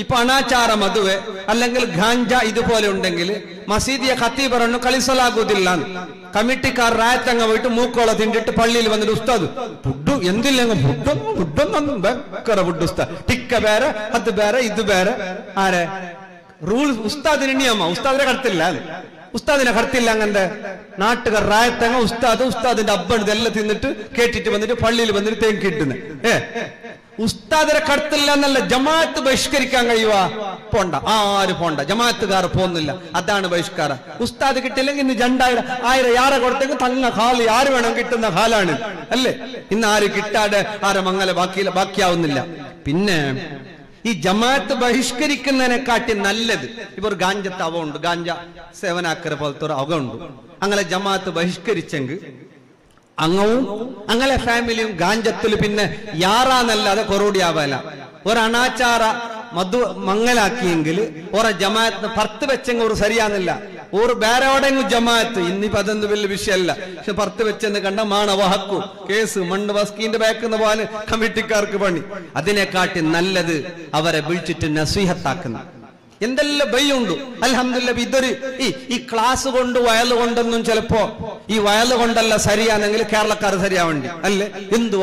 ഇപ്പൊ അനാചാര മധുവെ അല്ലെങ്കിൽ ഗാഞ്ച ഇതുപോലെ ഉണ്ടെങ്കിൽ മസീദിയെ ഖത്തീബ് പറഞ്ഞു കളിസലാകൂതില്ല. കമ്മിറ്റിക്കാർ രായത്തങ്ങ പോയിട്ട് മൂക്കോള തിണ്ടിട്ട് പള്ളിയിൽ വന്നിട്ട് ഉസ്താദ് ഫുഡ് എന്തില്ലെങ്കിൽ ഫുഡൊന്നും ഫുഡ് ഉസ്താദ് ടിക്ക വേറെ അത് വേറെ ഇത് വേറെ ആരെ റൂൾ ഉസ്താദിന് നിയമ ഉസ്താദിനെ കടത്തില്ല ഉസ്താദിനെ കടത്തില്ല. അങ്ങനത്തെ നാട്ടുകാർ രായത്തങ്ങ ഉസ്താദിന്റെ അബ്ബണ് ഇതെല്ലാം തിന്നിട്ട് കേട്ടിട്ട് വന്നിട്ട് പള്ളിയിൽ വന്നിട്ട് തേങ്ങിട്ടുന്നത് ഉസ്താദിനെ കടത്തില്ല എന്നല്ല, ജമാഅത്ത് ബഹിഷ്കരിക്കാൻ കഴിയുക പോണ്ട, ആര് പോണ്ട, ജമാഅത്തുകാർ പോകുന്നില്ല, അതാണ് ബഹിഷ്കാരം. ഉസ്താദ് കിട്ടില്ലെങ്കിൽ ഇന്ന് 2000 യാറെ കൊടുത്തെങ്കിൽ തങ്ങ ഹാല് ആര് വേണം കിട്ടുന്ന ഹാലാണ് അല്ലേ. ഇന്ന് ആര് കിട്ടാതെ ആരെ മംഗല ബാക്കിയാവുന്നില്ല. പിന്നെ ഈ ജമാഅത്ത് ബഹിഷ്കരിക്കുന്നതിനെക്കാട്ടി നല്ലത് ഇവർ ഗാഞ്ചത്ത് അവ ഉണ്ട്, ഗാഞ്ച സേവനാക്കര പോലത്തെ ഒരു അവ ഉണ്ട്. അങ്ങനെ ജമാഅത്ത് ബഹിഷ്കരിച്ചെങ്കിൽ അങ്ങവും അങ്ങനെ ഫാമിലിയും ഗാഞ്ചത്തിൽ പിന്നെ യാറാന്നല്ലാതെ കൊറോടിയാവല. ഒരണാച്ചാര മംഗലാക്കിയെങ്കിൽ ഒരെ ജമാഅത്ത് ഭർത്ത് വെച്ചെങ്കിൽ ഒരു സരിയാന്നില്ല, ഒരു വേറെവിടെയെങ്കിലും ജമാഅത്ത് ഇന്നിപ്പോ അതൊന്നും വലിയ വിഷയമല്ല. പക്ഷെ ഭർത്ത് വെച്ചെന്ന് കണ്ട മാണവഹക്കു കേസ് മണ്ണ് വസ്കീന്റെ ബാക്കുന്ന പോലെ കമ്മിറ്റിക്കാർക്ക് പണി. അതിനെക്കാട്ടി നല്ലത് അവരെ വിളിച്ചിട്ട് നസീഹത്താക്കുന്ന എന്തെല്ലാം ബയ്യുണ്ട്. അൽഹംദുലില്ലാഹ് ഇതൊരു ഈ ക്ലാസ് കൊണ്ട് വയല് കൊണ്ടൊന്നും ചിലപ്പോ ഈ വയല് കൊണ്ടല്ല സരിയാണെങ്കിൽ കേരളക്കാർ സരിയാവണ്ടി അല്ലേ. എന്തു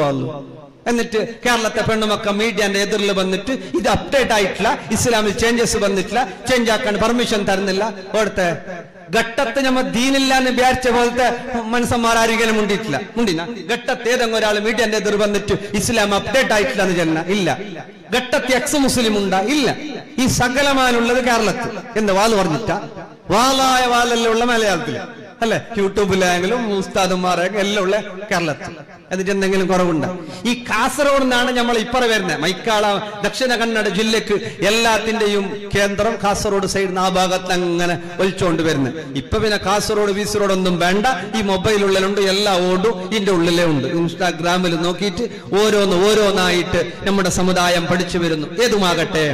വാളു എന്നിട്ട് കേരളത്തെ പെണ്ണുമക്ക മീഡിയന്റെ എതിരിൽ വന്നിട്ട് ഇത് അപ്ഡേറ്റ് ആയിട്ടില്ല, ഇസ്ലാമിൽ ചേഞ്ചസ് വന്നിട്ടില്ല, ചേഞ്ച് ആക്കാൻ പെർമിഷൻ തരുന്നില്ല. അവിടുത്തെ ഘട്ടത്ത് നമ്മ ദീനില്ല എന്ന് വിചാരിച്ച പോലത്തെ മനുഷ്യന്മാരാരിക്കലും മുണ്ടിന ഘട്ടത്ത് ഏതെങ്കിലും ഒരാൾ മീഡിയന്റെ എതിർ വന്നിട്ട് ഇസ്ലാം അപ്ഡേറ്റ് ആയിട്ടില്ല എന്ന് ചെന്ന ഇല്ല. ഘട്ടത്ത് എക്സ് മുസ്ലിം ഉണ്ടാ ഇല്ല. ഈ സകലമാനുള്ളത് കേരളത്തിൽ എന്ന് വാല് പറഞ്ഞിട്ട വാലായ വാലെല്ലാം ഉള്ള മലയാളത്തില് അല്ലെ, യൂട്യൂബിലായെങ്കിലും ഉസ്താദന്മാരെങ്കിലും എല്ലാം ഉള്ള കേരളത്തിൽ. എന്നിട്ട് എന്തെങ്കിലും കുറവുണ്ട്. ഈ കാസർഗോഡ് നിന്നാണ് നമ്മൾ ഇപ്പറ വരുന്നത്. മൈക്കാള ദക്ഷിണ കന്നഡ ജില്ലക്ക് എല്ലാത്തിന്റെയും കേന്ദ്രം കാസർഗോഡ് സൈഡിൽ ആ ഭാഗത്ത് അങ്ങനെ ഒലിച്ചുകൊണ്ട് വരുന്നത്. ഇപ്പൊ പിന്നെ കാസർഗോഡ് വീസറോഡ് ഒന്നും വേണ്ട, ഈ മൊബൈൽ ഉള്ളിലുണ്ട്, എല്ലാ ഓടും ഇതിന്റെ ഉള്ളിലേ ഉണ്ട്. ഇൻസ്റ്റാഗ്രാമിൽ നോക്കിയിട്ട് ഓരോന്നായിട്ട് നമ്മുടെ സമുദായം പഠിച്ചു വരുന്നു. ഏതുമാകട്ടെ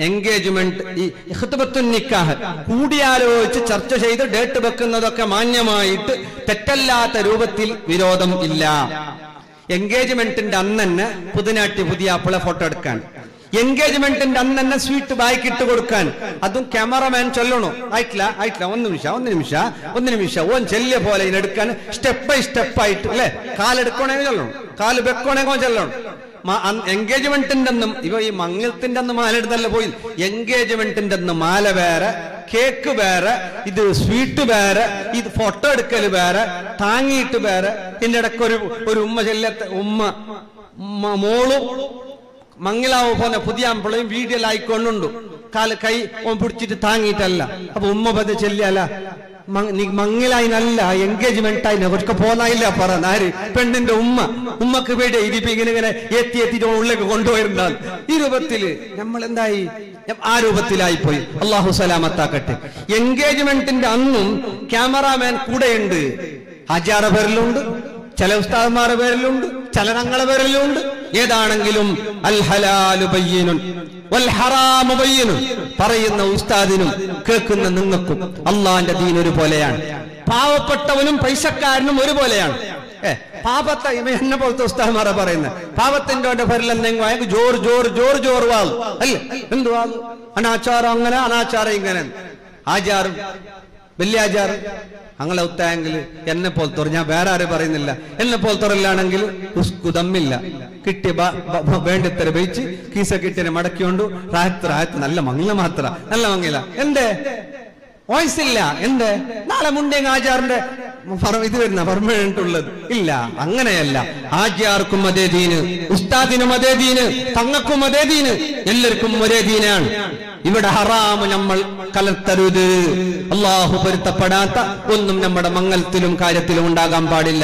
എൻഗേജ്മെന്റ്, ഈ ഖുത്ബത്തുൻ നിക്കാഹ് കൂടിയാലോചിച്ച് ചർച്ച ചെയ്ത് ഡേറ്റ് വെക്കുന്നതൊക്കെ മാന്യമായിട്ട് തെറ്റല്ലാത്ത രൂപത്തിൽ വിരോധം ഇല്ല. എൻഗേജ്മെന്റിന്റെ അന്ന് തന്നെ പുതിയ ആപ്പിളെ ഫോട്ടോ എടുക്കാൻ, എൻഗേജ്മെന്റിന്റെ അന്ന് തന്നെ സ്വീറ്റ് ബായ്ക്കിട്ട് കൊടുക്കാൻ, അതും ക്യാമറമാൻ ചൊല്ലണോ ആയിട്ടില്ല ഒന്ന് നിമിഷം ഓൻ ചെല്ലിയ പോലെ ഇതിനെടുക്കാൻ സ്റ്റെപ്പ് ബൈ സ്റ്റെപ്പ് ആയിട്ട് അല്ലെ. കാലെടുക്കണേ ചൊല്ലണം, കാല് വെക്കണേക്കോ ചൊല്ലണം. എൻഗേജ്മെന്റിന്റെ അന്നും ഇവ ഈ മംഗളത്തിന്റെ അന്ന് മാല എടുത്തല്ല പോയി. എൻഗേജ്മെന്റിന്റെ അന്ന് മാല വേറെ, കേക്ക് വേറെ, ഇത് സ്വീറ്റ് വേറെ, ഇത് ഫോട്ടോ എടുക്കല് വേറെ, താങ്ങിയിട്ട് വേറെ. ഇതിന്റെ ഇടയ്ക്ക് ഒരു ഉമ്മ മോളും മംഗലാവ് പോലെ പുതിയ അമ്പളയും വീഡിയോയിലായിക്കൊണ്ടുണ്ട്. കാല് കൈ പിടിച്ചിട്ട് താങ്ങിയിട്ടല്ല. അപ്പൊ ഉമ്മ പതി ചെല്ലിയല്ല മംഗലായിനല്ല എൻഗേജ്മെന്റ് ആയില്ല കുറച്ചൊക്കെ പോന്നായില്ല പറഞ്ഞാര് പെണ്ണിന്റെ ഉമ്മക്ക് പേടി ഇതിപ്പോ ഇങ്ങനെ എത്തിയിട്ട് ഉള്ളിലേക്ക് കൊണ്ടുപോയിരുന്നാൽ ഈ രൂപത്തില് നമ്മൾ എന്തായി ആ രൂപത്തിലായിപ്പോയി. അള്ളാഹു സലാമത്താക്കട്ടെ. എൻഗേജ്മെന്റിന്റെ അന്നും ക്യാമറാമാൻ കൂടെയുണ്ട്. ഹാജിയാരുടെ പേരിലുണ്ട്, ചില ഉസ്താദന്മാരുടെ പേരിലുണ്ട്, ചില ഞങ്ങളുടെ പേരിലുണ്ട്. ഏതാണെങ്കിലും അൽ ഹലാലു ബയ്യിനുൻ വൽ ഹറാമു ബയ്യിനുൻ പറയുന്ന ഉസ്താദിനും കേൾക്കുന്ന നിങ്ങൾക്കും അള്ളാന്റെ ദീൻ ഒരുപോലെയാണ്. പാവപ്പെട്ടവനും പൈസക്കാരനും ഒരുപോലെയാണ്. പാപത്തെ എന്നെ പോലത്തെ ഉസ്താദന്മാരെ പറയുന്നത് പാപത്തിന്റെ പേരിൽ എന്തെങ്കിലും ജോർ വാളും അല്ലേ. എന്തുവാളും അനാചാരം അങ്ങനെ അനാചാരം ഇങ്ങനെ ആചാരം വലിയാചാരം അങ്ങനെ ഒത്തായെങ്കിൽ എന്നെ പോലത്തോർ, ഞാൻ വേറെ ആരും പറയുന്നില്ല, എന്നെ പോലത്തോറില്ലാണെങ്കിൽ ഉസ്കുതമ്മില്ല കിട്ടിയ വേണ്ടിത്തര വെച്ച് കീസ കിട്ടിയ മടക്കിയോണ്ടു റായത്ത് നല്ല മങ്ങില മാത്ര നല്ല മങ്ങില എന്തേ വോയിസില്ല എന്തേ നാളെ മുണ്ടേങ്ങ ആചാറിന്റെ ഇത് വരുന്ന പെർമനന്റ് ഉള്ളത് ഇല്ല. അങ്ങനെയല്ല. ആചാർക്കും അതേ ദീന്, ഉസ്താദിനും അതേ ദീന്, തങ്ങൾക്കും അതേ ദീന്, എല്ലാവർക്കും ഒരേ ദീനാണ്. ഇവിടെ ഹറാമ് നമ്മൾ കലർത്തരുത്. അള്ളാഹു പൊരുത്തപ്പെടാത്ത ഒന്നും നമ്മുടെ മംഗലത്തിലും കാര്യത്തിലും ഉണ്ടാകാൻ പാടില്ല.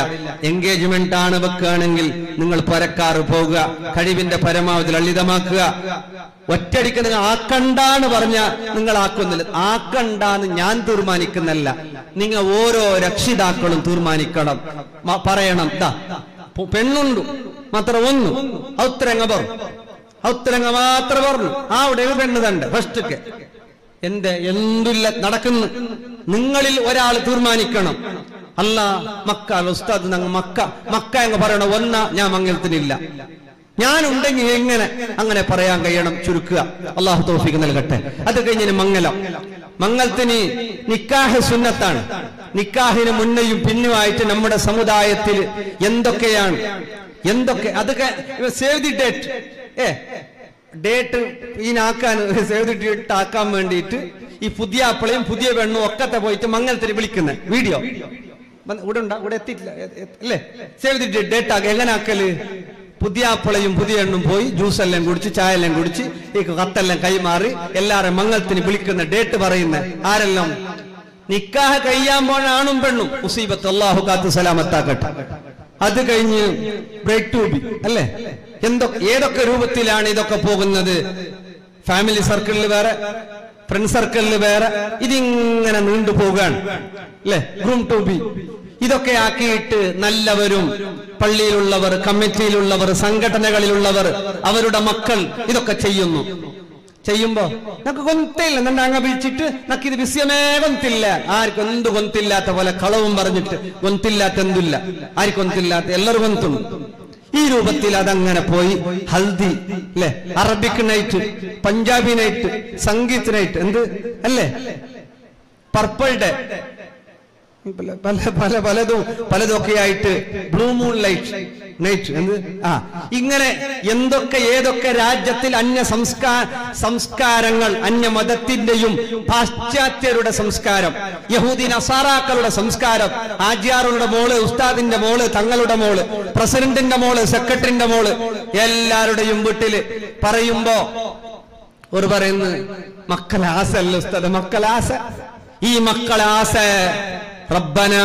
എൻഗേജ്മെന്റ് ആണ് വെക്കുകയാണെങ്കിൽ നിങ്ങൾ പരക്കാറ് പോകുക, കഴിവിന്റെ പരമാവധി ലളിതമാക്കുക. ഒറ്റടിക്ക് നിങ്ങൾ ആക്കണ്ടാന്ന് പറഞ്ഞ നിങ്ങൾ ആക്കുന്നില്ല. ആക്കണ്ടാന്ന് ഞാൻ തീരുമാനിക്കുന്നല്ല, നിങ്ങൾ ഓരോ രക്ഷിതാക്കളും തീരുമാനിക്കണം, പറയണം. പെണ്ണുണ്ടു മാത്രം ഒന്നു ഔത്തരങ്ങ മാത്രം പറഞ്ഞു അവിടെ പെണ്ണ് തണ്ട് ഫസ്റ്റ്ക്ക് എന്തില്ല നടക്കുന്നു. നിങ്ങളിൽ ഒരാൾ തീരുമാനിക്കണം. അല്ല മക്ക ഉസ്താദ് മക്ക എന്ന് പറയണ ഒന്ന ഞാൻ മംഗലത്തിനില്ല, ഞാനുണ്ടെങ്കിൽ എങ്ങനെ അങ്ങനെ പറയാൻ കഴിയണം? ചുരുക്കുക. അള്ളാഹു തൗഫീഖ് നൽകട്ടെ. അത് കഴിഞ്ഞ് മംഗലം. മംഗലത്തിന് നിക്കാഹ് സുന്നത്താണ്. നിക്കാഹിന് മുന്നെയും പിന്നുമായിട്ട് നമ്മുടെ സമുദായത്തിൽ എന്തൊക്കെയാണ് അതൊക്കെ സേവ് ദി ഡേറ്റ് ഡേറ്റ് ഈനാക്കാൻ സേവ് ദി ഡേറ്റ് ആക്കാൻ വേണ്ടിയിട്ട് ഈ പുതിയ ആപ്പിളയും പുതിയ പെണ്ണും ഒക്കത്തെ പോയിട്ട് മംഗലത്തിന് വിളിക്കുന്ന വീഡിയോ ഇവിടെ എത്തിയിട്ടില്ല അല്ലേ? സേവ് ദി ഡേറ്റ് ആക്കുക. എങ്ങനെ ആക്കല്? പുതിയ ആപ്പിളയും പുതിയ എണ്ണും പോയി ജ്യൂസ് എല്ലാം കുടിച്ച് ചായ എല്ലാം കുടിച്ച് ഈ കത്തെല്ലാം കൈമാറി എല്ലാരും മംഗലത്തിന് വിളിക്കുന്ന ഡേറ്റ് പറയുന്ന ആരെല്ലാം? നിക്കാഹ് കഴിയാൻ പോണ ആണും പെണ്ണും. മുസീബത്ത്, അല്ലാഹു കാത്ത് സലാമത്താക്കട്ടെ. അത് കഴിഞ്ഞ് ബ്രൈഡ് ടു ബി അല്ലേ? ഏതൊക്കെ രൂപത്തിലാണ് ഇതൊക്കെ പോകുന്നത്? ഫാമിലി സർക്കിളിൽ വേറെ, ഫ്രണ്ട് സർക്കിളിൽ വേറെ, ഇതിങ്ങനെ നീണ്ടു പോകാൻ അല്ലെ? ഗ്രൂം ടു ബി ഇതൊക്കെ ആക്കിയിട്ട് നല്ലവരും പള്ളിയിലുള്ളവർ, കമ്മിറ്റിയിലുള്ളവർ, സംഘടനകളിലുള്ളവർ, അവരുടെ മക്കൾ ഇതൊക്കെ ചെയ്യുമ്പോ നമുക്ക് ഗൊന്തില്ല. നമ്മ അങ്ങ വിളിച്ചിട്ട് നക്കിത് വിഷയമേ ഗൊന്തില്ല. ആർക്കും എന്ത് ഗൊന്തില്ലാത്ത പോലെ കളവും പറഞ്ഞിട്ട് ഗൊന്തില്ലാത്ത എന്തില്ല, ആർക്കും ഗൊന്തില്ലാത്ത എല്ലാവരും ഗൊന്തുണ്ട്. ഈ രൂപത്തിൽ അതങ്ങനെ പോയി. ഹൽദി അല്ലെ? Arabic night, Punjabi night, Sangeet night, എന്ത് അല്ലേ? പർപ്പിൾ ഡേ, പലതൊക്കെ ആയിട്ട് ബ്ലൂ മൂൺ ലൈറ്റ് നൈറ്റ്, എന്ത് ഇങ്ങനെ ഏതൊക്കെ രാജ്യത്തിൽ അന്യ സംസ്കാരങ്ങൾ, അന്യമതത്തിന്റെയും പാശ്ചാത്യരുടെ സംസ്കാരം, യഹൂദി നസാറാക്കളുടെ സംസ്കാരം, ആചാര്യരുടെ മോള്, ഉസ്താദിന്റെ മോള്, തങ്ങളുടെ മോള്, പ്രസിഡന്റിന്റെ മോള്, സെക്രട്ടറിന്റെ മോള്, എല്ലാവരുടെയും വീട്ടില് പറയുമ്പോ ഒരു പറയുന്നു മക്കളാസ അല്ല ഉസ്താദ്, മക്കളാസ. ഈ മക്കളാസ റബ്ബനാ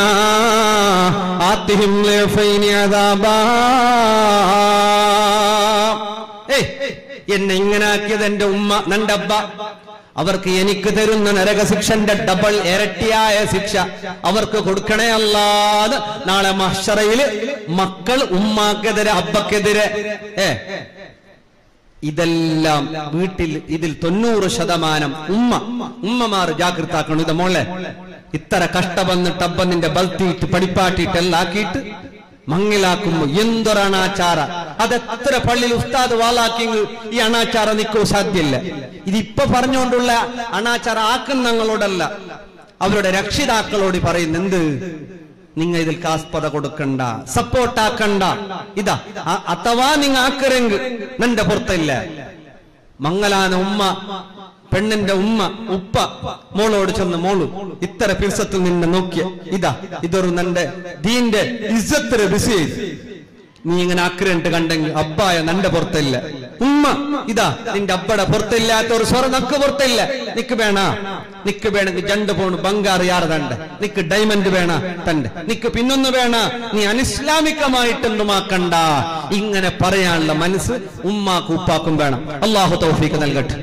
ആതിഹിം ലഫൈനി അദാബാ. എന്നെ ഇങ്ങനെ ആക്കിയത് എന്റെ ഉമ്മ, നന്റെ അബ്ബ. അവർക്ക് എനിക്ക് തരുന്ന നരകശിക്ഷന്റെ ഡബിൾ ഇരട്ടിയായ ശിക്ഷ അവർക്ക് കൊടുക്കണേ അല്ലാതെ നാളെ മഹ്ശറയില് മക്കൾ ഉമ്മാക്കെതിരെ, അബ്ബക്കെതിരെ. ഇതെല്ലാം വീട്ടിൽ ഇതിൽ 90% ഉമ്മമാർ ജാഗ്രതാക്കണം. ഇത് മോളെ ഇത്ര കഷ്ടപ്പെട്ട് അബ്ബന്നിന്റെ ബൽത്തിയിട്ട് പഠിപ്പാട്ടിയിട്ട് എല്ലാം ആക്കിയിട്ട് മങ്ങിലാക്കുമ്പോ എന്തൊരു അനാചാര. അതെത്ര പള്ളിയിൽ ഉസ്താദ് വാലാക്കിയെങ്കിൽ ഈ അനാചാര നിൽക്കൂ സാധ്യല്ല. ഇതിപ്പോ പറഞ്ഞുകൊണ്ടുള്ള അനാചാര ആക്കുന്നങ്ങളോടല്ല, അവരുടെ രക്ഷിതാക്കളോട് പറയുന്ന എന്ത്? നിങ്ങൾ ഇതിൽ കാസ്പത കൊടുക്കണ്ട, സപ്പോർട്ടാക്കണ്ട. ഇതാ അഥവാ നിങ്ങൾ ആക്കരെങ്കിൽ നിന്റെ പുറത്തില്ല. മംഗലാന ഉമ്മ, പെണ്ണിന്റെ ഉമ്മ, ഉപ്പ മോളോട് ചെന്ന് മോളു ഇത്ര പിർസത്തിൽ നിന്നെ നോക്കിയ ഇതൊരു നിന്റെ ദീന്റെ ഇസ്സത്തിന് ബിസി. നീ ഇങ്ങനെ ആക്രമിട്ട് കണ്ടെങ്കിൽ അബ്ബായ നിന്റെ പുറത്തില്ല. ഉമ്മ നിന്റെ അബ്ബയുടെ പുറത്തില്ലാത്ത ഒരു സ്വറ നക്ക് പുറത്തില്ല. നിക്ക് വേണമെങ്കിൽ 2 പൗണ്ട് ബംഗാർ യാറതണ്ട്, നിക്ക് ഡയമണ്ട് വേണ തന്റെ, നിക്ക് പിന്നൊന്ന് വേണ, നീ അനിസ്ലാമികമായിട്ടൊന്നുമാക്കണ്ട. ഇങ്ങനെ പറയാനുള്ള മനസ്സ് ഉമ്മാക്കും ഉപ്പാക്കും വേണം. അല്ലാഹു തൗഫീഖ് നൽകട്ടെ.